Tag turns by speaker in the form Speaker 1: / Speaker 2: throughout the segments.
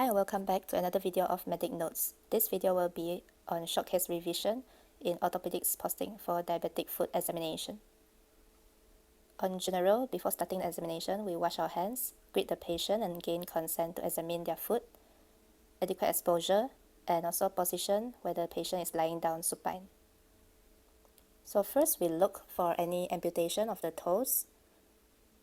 Speaker 1: Hi and welcome back to another video of Medic Notes. This video will be on short case revision in orthopedics posting for diabetic foot examination. On general, before starting the examination, we wash our hands, greet the patient and gain consent to examine their foot, adequate exposure, and also position whether the patient is lying down supine. So first we look for any amputation of the toes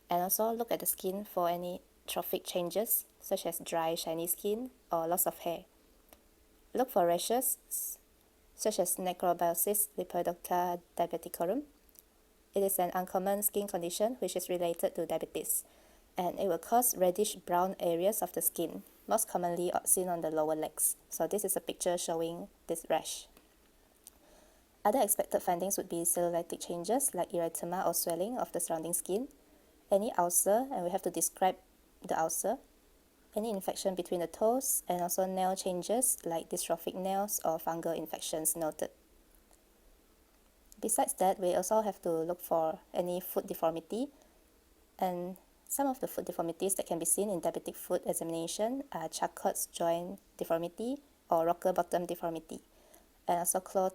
Speaker 1: and also look at the skin for any trophic changes such as dry, shiny skin or loss of hair. Look for rashes such as necrobiosis lipoidoca diabeticorum. It is an uncommon skin condition which is related to diabetes, and it will cause reddish-brown areas of the skin, most commonly seen on the lower legs. So this is a picture showing this rash. Other expected findings would be cellulitic changes like erythema or swelling of the surrounding skin, any ulcer, and we have to describe the ulcer, any infection between the toes, and also nail changes like dystrophic nails or fungal infections noted. Besides that, we also have to look for any foot deformity, and some of the foot deformities that can be seen in diabetic foot examination are Charcot's joint deformity or rocker bottom deformity, and also claw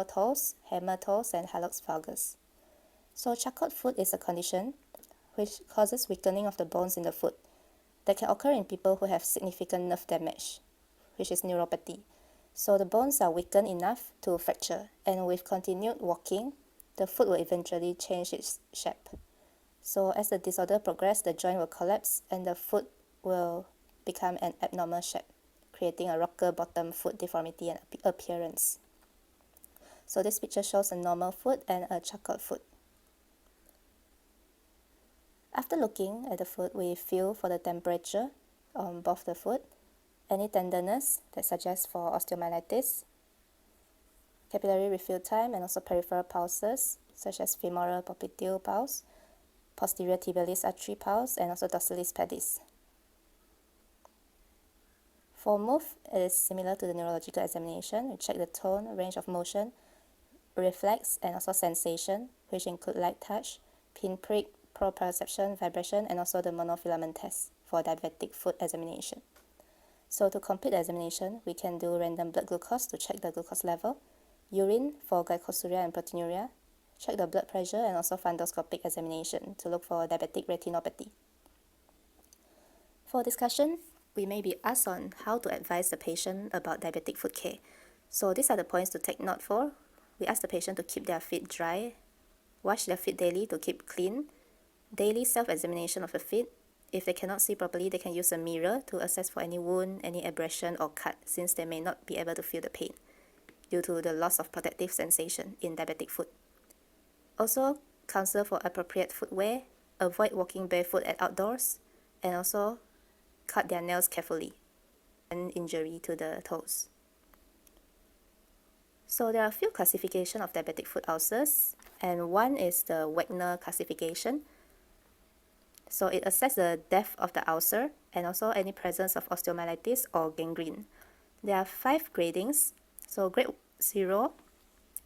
Speaker 1: toes, hammer toes, and hallux valgus. So Charcot foot is a condition which causes weakening of the bones in the foot that can occur in people who have significant nerve damage, which is neuropathy. So the bones are weakened enough to fracture, and with continued walking, the foot will eventually change its shape. So as the disorder progresses, the joint will collapse and the foot will become an abnormal shape, creating a rocker bottom foot deformity and appearance. So this picture shows a normal foot and a Charcot foot. After looking at the foot, we feel for the temperature on both the foot, any tenderness that suggests for osteomyelitis, capillary refill time, and also peripheral pulses such as femoral popliteal pulse, posterior tibialis artery pulse, and also dorsalis pedis. For move, it is similar to the neurological examination. We check the tone, range of motion, reflex, and also sensation, which include light touch, pinprick, proprioception, vibration, and also the monofilament test for diabetic foot examination. So to complete the examination, we can do random blood glucose to check the glucose level, urine for glycosuria and proteinuria, check the blood pressure, and also fundoscopic examination to look for diabetic retinopathy. For discussion, we may be asked on how to advise the patient about diabetic foot care. So these are the points to take note for. We ask the patient to keep their feet dry, wash their feet daily to keep clean, daily self-examination of the feet. If they cannot see properly, they can use a mirror to assess for any wound, any abrasion or cut, since they may not be able to feel the pain due to the loss of protective sensation in diabetic foot. Also, counsel for appropriate footwear, avoid walking barefoot at outdoors, and also cut their nails carefully and injury to the toes. So there are a few classifications of diabetic foot ulcers, and one is the Wagner classification. So it assesses the depth of the ulcer and also any presence of osteomyelitis or gangrene. There are 5 gradings, so grade 0,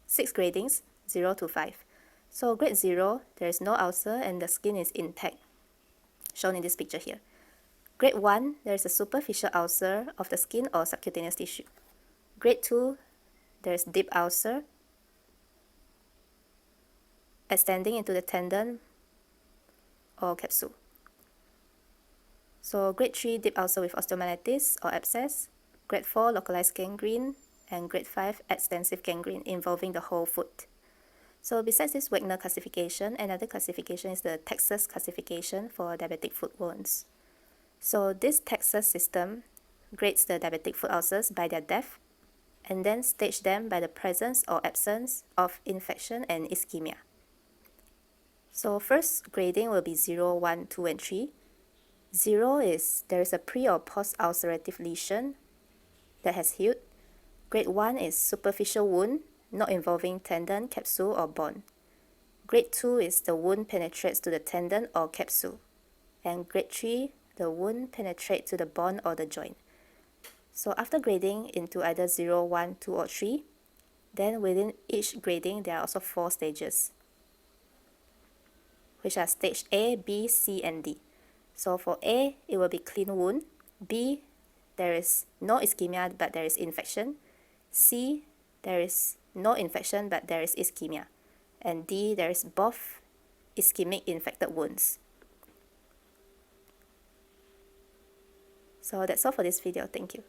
Speaker 1: 6 gradings, 0 to 5. So grade 0, there is no ulcer and the skin is intact, shown in this picture here. Grade 1, there is a superficial ulcer of the skin or subcutaneous tissue. Grade 2, there is deep ulcer extending into the tendon or capsule. So grade 3, deep ulcer with osteomyelitis or abscess. Grade 4, localized gangrene. And grade 5, extensive gangrene involving the whole foot. So besides this Wagner classification, another classification is the Texas classification for diabetic foot wounds. So this Texas system grades the diabetic foot ulcers by their depth and then stage them by the presence or absence of infection and ischemia. So first grading will be 0, 1, 2, and 3. 0 is there is a pre or post-ulcerative lesion that has healed. Grade 1 is superficial wound, not involving tendon, capsule, or bone. Grade 2 is the wound penetrates to the tendon or capsule. And grade 3, the wound penetrates to the bone or the joint. So after grading into either 0, 1, 2, or 3, then within each grading there are also 4 stages, which are stage A, B, C, and D. So for A, it will be clean wound. B, there is no ischemia but there is infection. C, there is no infection but there is ischemia. And D, there is both ischemic infected wounds. So that's all for this video. Thank you.